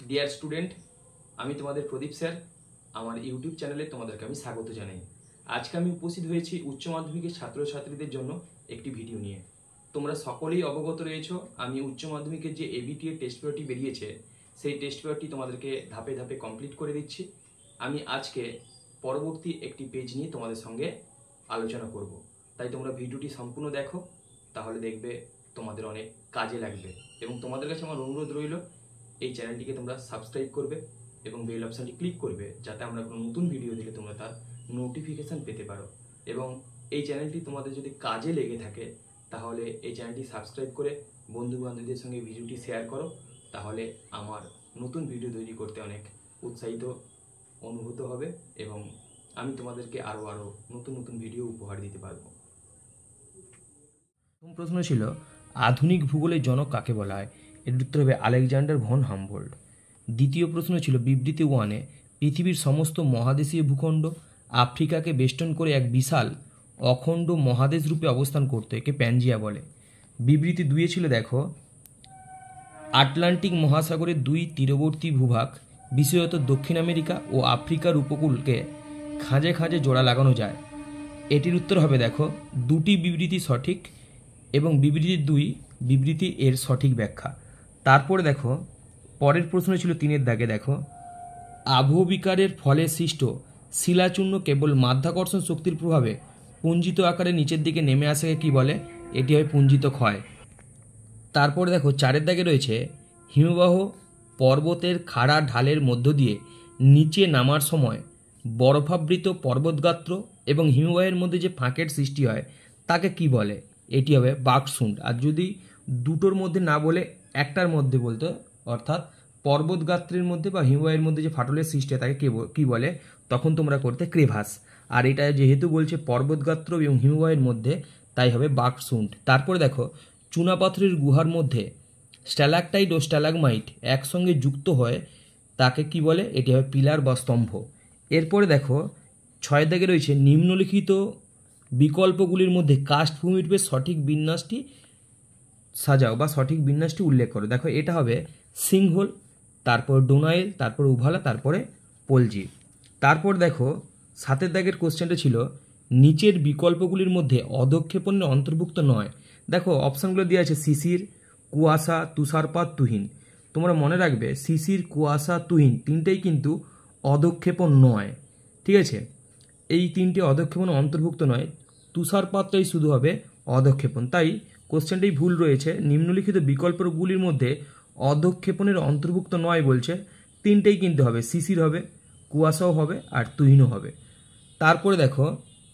Dear student, আমি তোমাদের প্রদীপ sir. আমার ইউটিউব চ্যানেলে তোমাদেরকে আমি স্বাগত জানাই। আজকে আমি উপস্থিত হয়েছি উচ্চ মাধ্যমিকের ছাত্রছাত্রীদের জন্য একটি ভিডিও নিয়ে। তোমরা সকলেই অবগত রয়েছো, আমি উচ্চ মাধ্যমিকের যে এবিটিএ টেস্ট পেপারটি বেরিয়েছে সেই টেস্ট পেপারটি তোমাদেরকে ধাপে ধাপে কমপ্লিট করে দিচ্ছি। আমি আজকে পরবর্তী একটি পেজ নিয়ে তোমাদের সঙ্গে আলোচনা করব, তাই তোমরা ভিডিওটি সম্পূর্ণ দেখো, তাহলে দেখবে তোমাদের অনেক কাজে লাগবে। এবং তোমাদের কাছে আমার অনুরোধ রইল, এই চ্যানেলটিকে তোমরা সাবস্ক্রাইব করবে এবং বেল অপশানটি ক্লিক করবে, যাতে আমরা কোনো নতুন ভিডিও দিলে তোমরা তার নোটিফিকেশান পেতে পারো। এবং এই চ্যানেলটি তোমাদের যদি কাজে লেগে থাকে তাহলে এই চ্যানেলটি সাবস্ক্রাইব করে বন্ধু বান্ধবদের সঙ্গে ভিডিওটি শেয়ার করো, তাহলে আমার নতুন ভিডিও তৈরি করতে অনেক উৎসাহিত অনুভূত হবে এবং আমি তোমাদেরকে আরও নতুন নতুন ভিডিও উপহার দিতে পারবো। প্রথম প্রশ্ন ছিল, আধুনিক ভূগোলের জনক কাকে বলা হয়? এর উত্তর হবে আলেকজান্ডার ভন হামবোল্ড। দ্বিতীয় প্রশ্ন ছিল বিবৃতি 1-এ, পৃথিবীর সমস্ত মহাদেশীয় ভূখণ্ড আফ্রিকাকে বেষ্টন করে এক বিশাল অখণ্ড মহাদেশ রূপে অবস্থান করত, একে প্যানজিয়া বলে। বিবৃতি 2-এ ছিল, দেখো, আটলান্টিক মহাসাগরের দুই তীরবর্তী ভূভাগ বিশেষত দক্ষিণ আমেরিকা ও আফ্রিকার উপকূলকে খাঁজে খাঁজে জোড়া লাগানো যায়। এটির উত্তর হবে, দেখো, দুটি বিবৃতি সঠিক এবং বিবৃতি 2 বিবৃতি এর সঠিক ব্যাখ্যা। তারপরে দেখো, পরের প্রশ্ন ছিল 3-এর দাগে, দেখো, আবহবিকারের ফলে সৃষ্ট শিলাচূর্ণ কেবল মাধ্যাকর্ষণ শক্তির প্রভাবে পুঞ্জিত আকারে নিচের দিকে নেমে আসাকে কি বলে? এটি হয় পুঞ্জিত ক্ষয়। তারপরে দেখো, 4-এর দাগে রয়েছে, হিমবাহ পর্বতের খাড়া ঢালের মধ্য দিয়ে নিচে নামার সময় বরফাবৃত পর্বতগাত্র এবং হিমবাহের মধ্যে যে ফাঁকের সৃষ্টি হয় তাকে কি বলে? এটি হবে বাকসুন্ড। আর যদি দুটোর মধ্যে না বলে একটার মধ্যে বলতো, অর্থাৎ পর্বতগাত্রের মধ্যে বা হিমবাহের মধ্যে যে ফাটলের সৃষ্টি হয় তাকে কি বলে, তখন তোমরা করতে ক্রেভাস। আর এটা যেহেতু বলছে পর্বতগাত্র এবং হিমবাহের মধ্যে, তাই হবে বাকসুন্ড। তারপরে দেখো, চুনাপাথরের গুহার মধ্যে স্ট্যালাকটাইট ও স্ট্যালাগমাইট একসঙ্গে যুক্ত হয় তাকে কি বলে? এটি হবে পিলার বা স্তম্ভ। এরপরে দেখো, 6-এর দাগে রয়েছে, নিম্নলিখিত বিকল্পগুলির মধ্যে কাষ্ঠভূমিরূপে সঠিক বিন্যাসটি সাজাও বা সঠিক বিন্যাসটি উল্লেখ করো। দেখো, এটা হবে সিংহোল, তারপর ডোনাইল, তারপর উভালা, তারপরে পলজি। তারপর দেখো, 7-এর দাগের কোশ্চেনটা ছিল, নিচের বিকল্পগুলির মধ্যে অধক্ষেপণের অন্তর্ভুক্ত নয়। দেখো, অপশানগুলো দেওয়া আছে শিশির, কুয়াশা, তুষারপাত, তুহিন। তোমরা মনে রাখবে, শিশির, কুয়াশা, তুহিন তিনটেই কিন্তু অধক্ষেপণ নয়, ঠিক আছে? এই তিনটে অধক্ষেপণ অন্তর্ভুক্ত নয়, তুষারপাতটাই শুধু হবে অধক্ষেপণ। তাই কোশ্চেনটাই ভুল রয়েছে। নিম্নলিখিত বিকল্পগুলির মধ্যে অধক্ষেপণের অন্তর্ভুক্ত নয় বলছে, তিনটেই কিন্তু হবে, শিশির হবে, কুয়াশাও হবে আর তুহিনও হবে। তারপরে দেখো,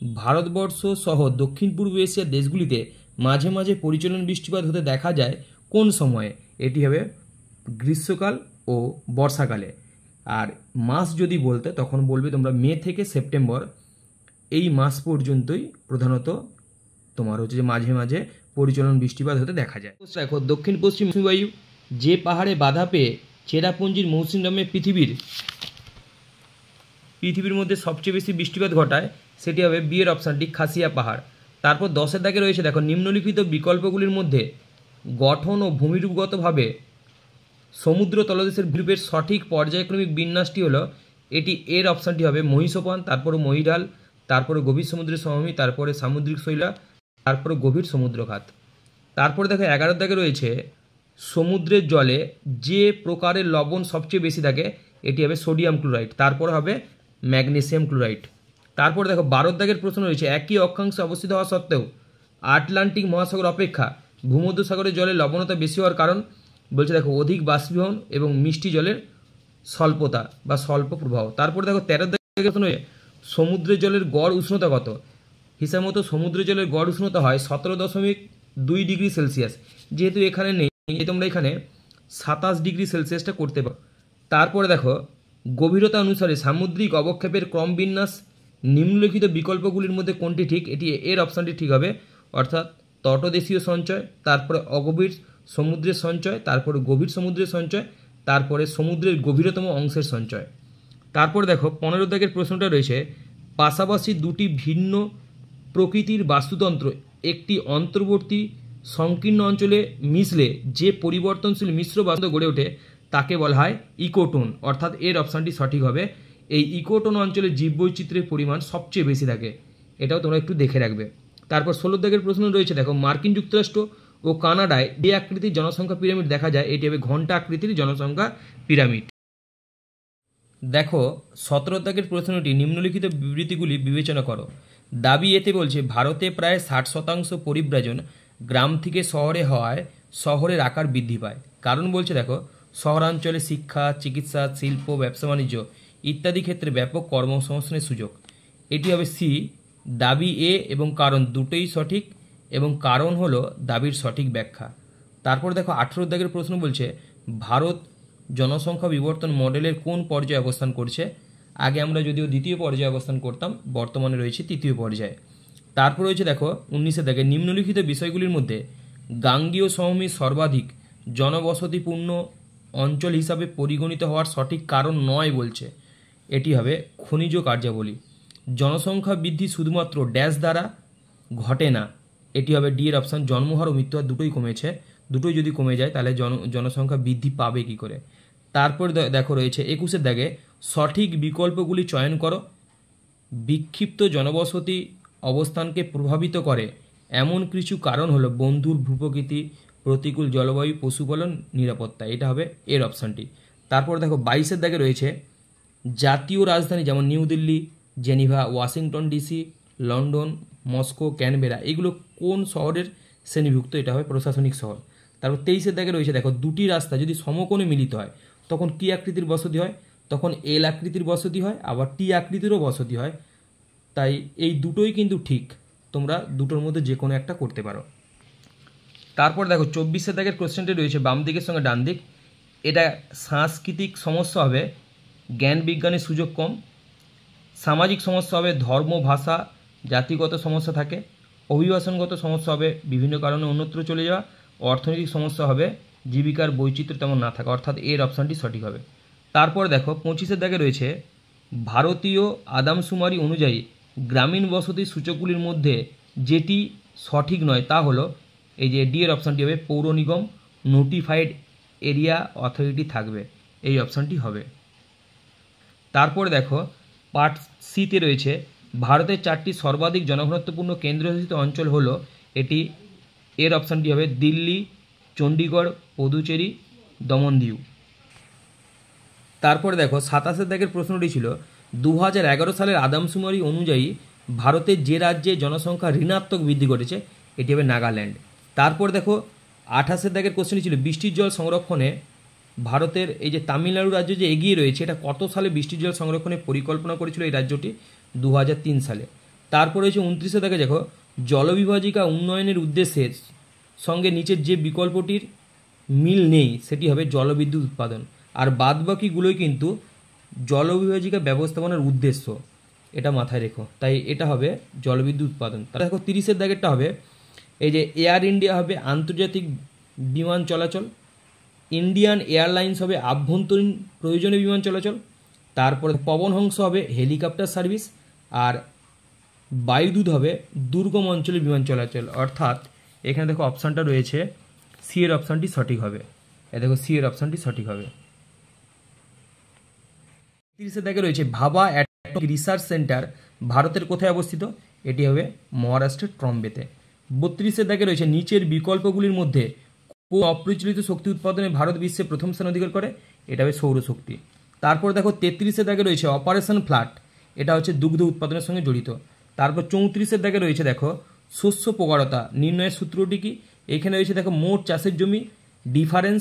ভারতবর্ষ সহ দক্ষিণ পূর্ব এশিয়ার দেশগুলিতে মাঝে মাঝে পরিচলন বৃষ্টিপাত হতে দেখা যায় কোন সময়ে? এটি হবে গ্রীষ্মকাল ও বর্ষাকালে। আর মাস যদি বলতে, তখন বলবে তোমরা মে থেকে সেপ্টেম্বর, এই মাস পর্যন্তই প্রধানত তোমার হচ্ছে যে মাঝে মাঝে পরিচলন বৃষ্টিপাত হতে দেখা যায়। দেখো, দক্ষিণ পশ্চিম মৌসুমী বায়ু যে পাহাড়ে বাধা পেয়ে চেরাপুঞ্জির মৌসুমী নামে পৃথিবীর মধ্যে সবচেয়ে বেশি বৃষ্টিপাত ঘটায়, সেটি হবে বিয়ের অপশানটি খাসিয়া পাহাড়। তারপর 10-এর দাগে রয়েছে, দেখো, নিম্নলিখিত বিকল্পগুলির মধ্যে গঠন ও ভূমিরূপগতভাবে সমুদ্র তলদেশের ভূমিরূপের সঠিক পর্যায়ক্রমিক বিন্যাসটি হলো, এটি এর অপশানটি হবে মহীসোপান, তারপরে মহীঢাল, তারপরে গভীর সমুদ্রের সমভূমি, তারপরে সামুদ্রিক শৈলা, তারপরে গভীর সমুদ্রখাত। তারপরে দেখো, 11-এর দাগে রয়েছে, সমুদ্রের জলে যে প্রকারের লবণ সবচেয়ে বেশি থাকে, এটি হবে সোডিয়াম ক্লোরাইড, তারপরে হবে ম্যাগনেসিয়াম ক্লোরাইড। তারপর দেখো, 12-এর দাগের প্রশ্ন রয়েছে, একই অক্ষাংশে অবস্থিত হওয়া সত্ত্বেও আটলান্টিক মহাসাগর অপেক্ষা ভূমধ্যসাগরের জলে লবণতা বেশি হওয়ার কারণ? বলছে, দেখো, অধিক বাষ্পীভবন এবং মিষ্টি জলের স্বল্পতা বা স্বল্প প্রবাহ। তারপর দেখো, 13-এর দাগের প্রশ্ন, সমুদ্রের জলের গড় উষ্ণতা কত? হিসাব মতো সমুদ্রের জলের গড় উষ্ণতা হয় 17.2 ডিগ্রি সেলসিয়াস। যেহেতু এখানে নেই, তোমরা এখানে 27 ডিগ্রি সেলসিয়াসটা করতে পারো। তারপরে দেখো, গভীরতা অনুসারে সামুদ্রিক অবক্ষেপের ক্রম বিন্যাস নিম্নলিখিত বিকল্পগুলির মধ্যে কোনটি ঠিক? এটি এর অপশানটি ঠিক হবে, অর্থাৎ তটদেশীয় সঞ্চয়, তারপরে অগভীর সমুদ্রের সঞ্চয়, তারপরে গভীর সমুদ্রের সঞ্চয়, তারপরে সমুদ্রের গভীরতম অংশের সঞ্চয়। তারপরে দেখো, 15-এর দাগের প্রশ্নটা রয়েছে, পাশাপাশি দুটি ভিন্ন প্রকৃতির বাস্তুতন্ত্র একটি অন্তর্বর্তী সংকীর্ণ অঞ্চলে মিশলে যে পরিবর্তনশীল মিশ্র বাস্তুতন্ত্র গড়ে ওঠে তাকে বলা হয় ইকোটোন, অর্থাৎ এর অপশানটি সঠিক হবে। এই ইকোটোন অঞ্চলে জীববৈচিত্র্যের পরিমাণ সবচেয়ে বেশি থাকে, এটাও তোমরা একটু দেখে রাখবে। তারপর 16 দাগের প্রশ্ন রয়েছে, দেখো মার্কিন যুক্তরাষ্ট্র ও কানাডায় যে আকৃতির জনসংখ্যা পিরামিড দেখা যায় এটি হবে ঘণ্টা আকৃতির জনসংখ্যা পিরামিড। দেখো 17 দাগের প্রশ্নটি, নিম্নলিখিত বিবৃতিগুলি বিবেচনা করো। দাবি এতে বলছে ভারতে প্রায় 60% পরিব্রাজন গ্রাম থেকে শহরে হওয়ায় শহরের আকার বৃদ্ধি পায়। কারণ বলছে দেখো শহরাঞ্চলে শিক্ষা, চিকিৎসা, শিল্প, ব্যবসা বাণিজ্য ইত্যাদি ক্ষেত্রে ব্যাপক কর্মসংস্থানের সুযোগ। এটি হবে সি। দাবি এ এবং কারণ দুটোই সঠিক এবং কারণ হলো দাবির সঠিক ব্যাখ্যা। তারপর দেখো 18 দাগের প্রশ্ন বলছে ভারত জনসংখ্যা বিবর্তন মডেলের কোন পর্যায়ে অবস্থান করছে। আগে আমরা যদিও দ্বিতীয় পর্যায়ে অবস্থান করতাম, বর্তমানে রয়েছে তৃতীয় পর্যায়ে। তারপর রয়েছে দেখো 19 দাগে নিম্নলিখিত বিষয়গুলির মধ্যে গাঙ্গীয় সমভূমি সর্বাধিক জনবসতিপূর্ণ অঞ্চল হিসাবে পরিগণিত হওয়ার সঠিক কারণ নয় বলছে। এটি হবে খনিজ কার্যাবলী। জনসংখ্যা বৃদ্ধি শুধুমাত্র ড্যাশ দ্বারা ঘটে না, এটি হবে ডি এর অপশান। জন্মহার ও মৃত্যুহার দুটোই কমেছে, দুটোই যদি কমে যায় তাহলে জনসংখ্যা বৃদ্ধি পাবে কি করে। তারপর দেখো রয়েছে 21 দাগে সঠিক বিকল্পগুলি চয়ন করো। বিক্ষিপ্ত জনবসতি অবস্থানকে প্রভাবিত করে এমন কিছু কারণ হলো বন্ধুর ভূপ্রকৃতি, প্রতিকূল জলবায়ু, পশুপালন, নিরাপত্তা, এটা হবে এর অপশানটি। তারপর দেখো 22 দাগে রয়েছে জাতীয় রাজধানী যেমন new Delhi, Geneva, Washington DC, London, Moscow, Canberra এগুলো কোন শহরের শ্রেণীভুক্ত, এটা হবে প্রশাসনিক শহর। তারপর 23 দাগে রয়েছে দেখো দুটি রাস্তা যদি সমকোণে মিলিত হয় তখন কি আকৃতির বসতি হয়, তখন এল আকৃতির বসতি হয়, আবার টি আকৃতিরও বসতি হয়। তাই এই দুটোই কিন্তু ঠিক, তোমরা দুটোর মধ্যে যে কোনো একটা করতে পারো। তারপর দেখো 24 দাগের কোশ্চেনটি রয়েছে বাম দিকের সঙ্গে ডান দিক, এটা সাংস্কৃতিক সমস্যা হবে জ্ঞান বিজ্ঞানের সুযোগ কম, সামাজিক সমস্যা হবে ধর্ম, ভাষা, জাতিগত সমস্যা থাকে, অভিবাসনগত সমস্যা হবে বিভিন্ন কারণে অন্যত্র চলে যাওয়া, অর্থনৈতিক সমস্যা হবে জীবিকার বৈচিত্র্য তেমন না থাকা, অর্থাৎ এর অপশানটি সঠিক হবে। তারপর দেখো 25 দাগে রয়েছে ভারতীয় আদমশুমারি অনুযায়ী গ্রামীণ বসতির সূচকগুলির মধ্যে যেটি সঠিক নয় তা হলো এই যে ডি এর অপশানটি হবে পৌর নিগম, নোটিফাইড এরিয়া অথরিটি থাকবে, এই অপশানটি হবে। তারপর দেখো পার্ট সিতে রয়েছে ভারতের 4টি সর্বাধিক জনঘনত্বপূর্ণ কেন্দ্রশাসিত অঞ্চল হলো, এটি এর অপশানটি হবে দিল্লি, চণ্ডীগড়, পুদুচেরি, দমনদিউ। তারপর দেখো 27 দাগের প্রশ্নটি ছিল 2011 সালের আদমশুমারি অনুযায়ী ভারতের যে রাজ্যে জনসংখ্যা ঋণাত্মক বৃদ্ধি ঘটেছে, এটি হবে নাগাল্যান্ড। তারপর দেখো 28 দাগের কোশ্চেনটি ছিল বৃষ্টির জল সংরক্ষণে ভারতের এই যে তামিলনাড়ু রাজ্য যে এগিয়ে রয়েছে এটা কত সালে বৃষ্টির জল সংরক্ষণের পরিকল্পনা করেছিল এই রাজ্যটি, 2003 সালে। তারপর রয়েছে 29 দাগে দেখো জলবিভাজিকা উন্নয়নের উদ্দেশ্যের সঙ্গে নিচের যে বিকল্পটির মিল নেই সেটি হবে জলবিদ্যুৎ উৎপাদন, আর বাদবাকিগুলোই কিন্তু জলবিভাজিকা ব্যবস্থাপনার উদ্দেশ্য, এটা মাথায় রেখো। তাই এটা হবে জলবিদ্যুৎ উৎপাদন। তাহলে দেখো 30 দাগেরটা হবে এই যে এয়ার ইন্ডিয়া হবে আন্তর্জাতিক বিমান চলাচল, ইন্ডিয়ান এয়ারলাইন্স হবে আভ্যন্তরীণ প্রয়োজনীয় বিমান চলাচল, তারপরে পবনহংস হবে হেলিকপ্টার সার্ভিস, আর বায়ুদূত হবে দুর্গম অঞ্চলের বিমান চলাচল। অর্থাৎ এখানে দেখো অপশানটা রয়েছে সি এর অপশানটি সঠিক হবে, এ দেখো সি এর অপশানটি সঠিক হবে। 30 দাগে রয়েছে ভাবা অ্যাটমিক রিসার্চ সেন্টার ভারতের কোথায় অবস্থিত, এটি হবে মহারাষ্ট্রের ট্রম্বেতে। 32 দাগে রয়েছে নিচের বিকল্পগুলির মধ্যে কোন অপ্রচলিত শক্তি উৎপাদনে ভারত বিশ্বে প্রথম স্থান অধিকার করে, এটা হবে সৌরশক্তি। তারপর দেখো 33 দাগে রয়েছে অপারেশন ফ্লাড, এটা হচ্ছে দুগ্ধ উৎপাদনের সঙ্গে জড়িত। তারপর 34 দাগে রয়েছে দেখো শস্য প্রগাঢ়তা নির্ণয়ের সূত্রটি কি, এখানে রয়েছে দেখো মোট চাষের জমি ডিফারেন্স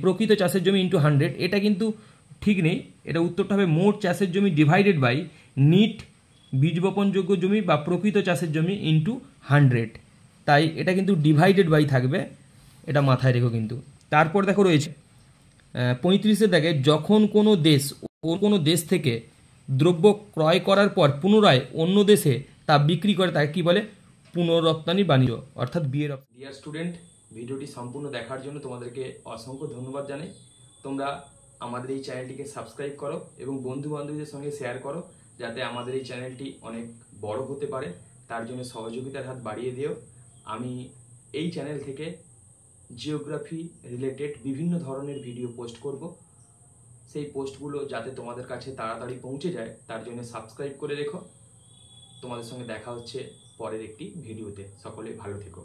প্রকৃত চাষের জমি ইন্টু 100, এটা কিন্তু ঠিক নেই, এটা উত্তরটা হবে মোট চাষের জমি ডিভাইডেড বাই নিট বীজ বপনযোগ্য জমি বা প্রকৃত চাষের জমি ইন্টু 100, তাই এটা কিন্তু ডিভাইডেড বাই থাকবে, এটা মাথায় রেখো কিন্তু। তারপর দেখো রয়েছে 35 দাগে যখন কোনো দেশ থেকে দ্রব্য ক্রয় করার পর পুনরায় অন্য দেশে তা বিক্রি করে তাকে কী বলে, পুনররপ্তানি বাণিজ্য, অর্থাৎ বিয়ের। ডিয়ার স্টুডেন্ট, ভিডিওটি সম্পূর্ণ দেখার জন্য তোমাদেরকে অসংখ্য ধন্যবাদ জানাই। তোমরা আমাদের এই চ্যানেলটিকে সাবস্ক্রাইব করো এবং বন্ধু বান্ধবীদের সঙ্গে শেয়ার করো যাতে আমাদের এই চ্যানেলটি অনেক বড় হতে পারে, তার জন্য সহযোগিতার হাত বাড়িয়ে দিও। আমি এই চ্যানেল থেকে জিওগ্রাফি রিলেটেড বিভিন্ন ধরনের ভিডিও পোস্ট করব। সেই পোস্টগুলো যাতে তোমাদের কাছে তাড়াতাড়ি পৌঁছে যায় তার জন্য সাবস্ক্রাইব করে রেখো। তোমাদের সঙ্গে দেখা হচ্ছে পরের একটি ভিডিওতে। সকলে ভালো থেকো।